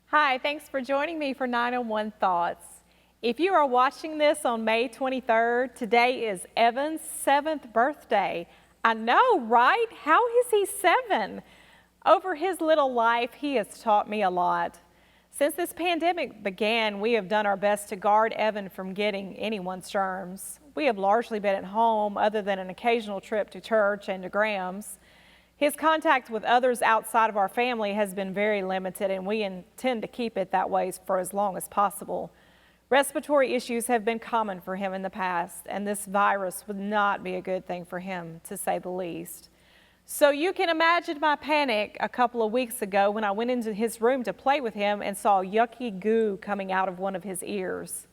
Hi, thanks for joining me for 901 Thoughts. If you are watching this on May 23rd, today is Evan's 7th birthday. I know, right? How is he 7? Over his little life, he has taught me a lot. Since this pandemic began, we have done our best to guard Evan from getting anyone's germs. We have largely been at home other than an occasional trip to church and to Graham's. His contact with others outside of our family has been very limited, and we intend to keep it that way for as long as possible. Respiratory issues have been common for him in the past, and this virus would not be a good thing for him, to say the least. So you can imagine my panic a couple of weeks ago when I went into his room to play with him and saw yucky goo coming out of one of his ears.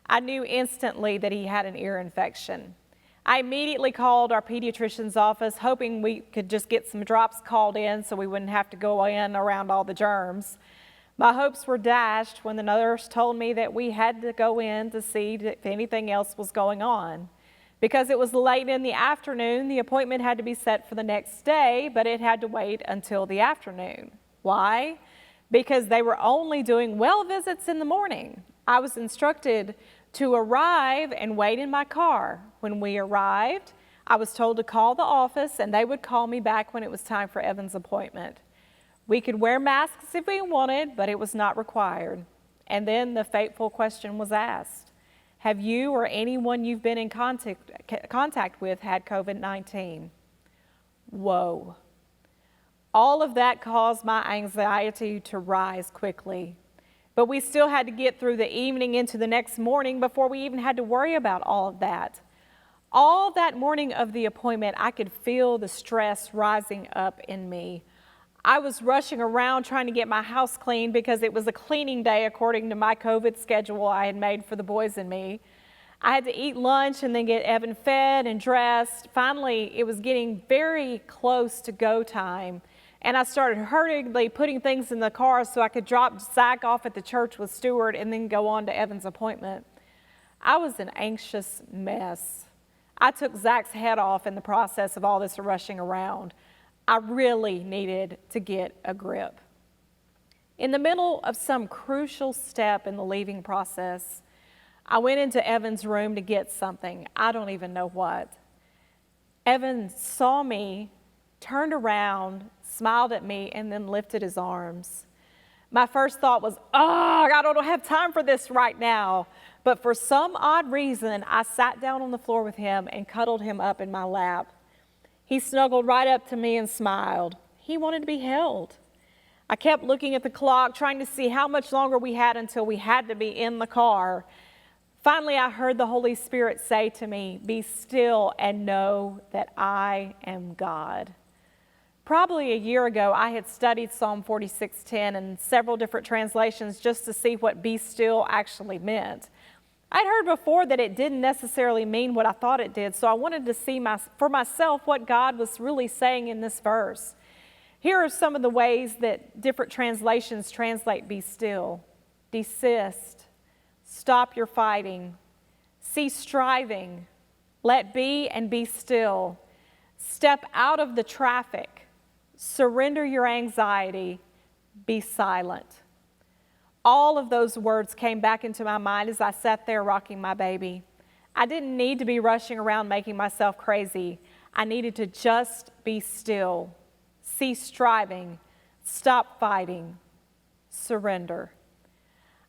I knew instantly that he had an ear infection. I immediately called our pediatrician's office, hoping we could just get some drops called in so we wouldn't have to go in around all the germs. My hopes were dashed when the nurse told me that we had to go in to see if anything else was going on. Because it was late in the afternoon, the appointment had to be set for the next day, but it had to wait until the afternoon. Why? Because they were only doing well visits in the morning. I was instructed to arrive and wait in my car. When we arrived, I was told to call the office and they would call me back when it was time for Evan's appointment. We could wear masks if we wanted, but it was not required. And then the fateful question was asked. Have you or anyone you've been in contact with had COVID-19? Whoa. All of that caused my anxiety to rise quickly. But we still had to get through the evening into the next morning before we even had to worry about all of that. All that morning of the appointment, I could feel the stress rising up in me. I was rushing around trying to get my house clean because it was a cleaning day according to my COVID schedule I had made for the boys and me. I had to eat lunch and then get Evan fed and dressed. Finally, it was getting very close to go time. And I started hurriedly putting things in the car so I could drop Zach off at the church with Stuart and then go on to Evan's appointment. I was an anxious mess. I took Zach's head off in the process of all this rushing around. I really needed to get a grip. In the middle of some crucial step in the leaving process, I went into Evan's room to get something. I don't even know what. Evan saw me, turned around, smiled at me, and then lifted his arms. My first thought was, I don't have time for this right now. But for some odd reason, I sat down on the floor with him and cuddled him up in my lap. He snuggled right up to me and smiled. He wanted to be held. I kept looking at the clock, trying to see how much longer we had until we had to be in the car. Finally, I heard the Holy Spirit say to me, "Be still and know that I am God." Probably a year ago, I had studied Psalm 46:10 in several different translations just to see what "be still" actually meant. I'd heard before that it didn't necessarily mean what I thought it did, so I wanted to see for myself what God was really saying in this verse. Here are some of the ways that different translations translate "be still." Desist, stop your fighting, cease striving, let be and be still, step out of the traffic, surrender your anxiety, be silent. All of those words came back into my mind as I sat there rocking my baby. I didn't need to be rushing around making myself crazy. I needed to just be still, cease striving, stop fighting, surrender.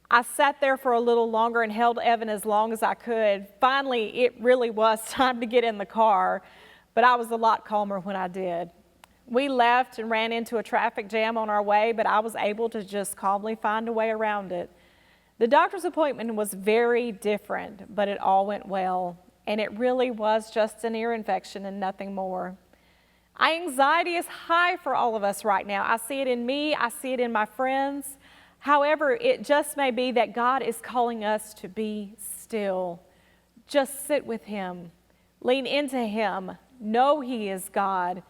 I sat there for a little longer and held Evan as long as I could. Finally, it really was time to get in the car, but I was a lot calmer when I did. We left and ran into a traffic jam on our way, but I was able to just calmly find a way around it. The doctor's appointment was very different, but it all went well, and it really was just an ear infection and nothing more. Anxiety is high for all of us right now. I see it in me, I see it in my friends. However, it just may be that God is calling us to be still. Just sit with Him, lean into Him, know He is God.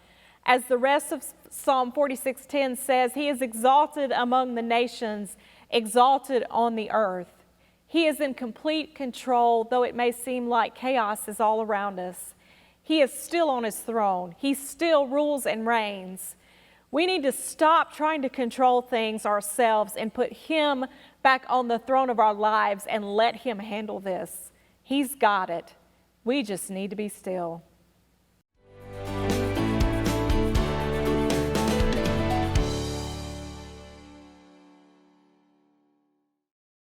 As the rest of Psalm 46:10 says, He is exalted among the nations, exalted on the earth. He is in complete control, though it may seem like chaos is all around us. He is still on His throne. He still rules and reigns. We need to stop trying to control things ourselves and put Him back on the throne of our lives and let Him handle this. He's got it. We just need to be still.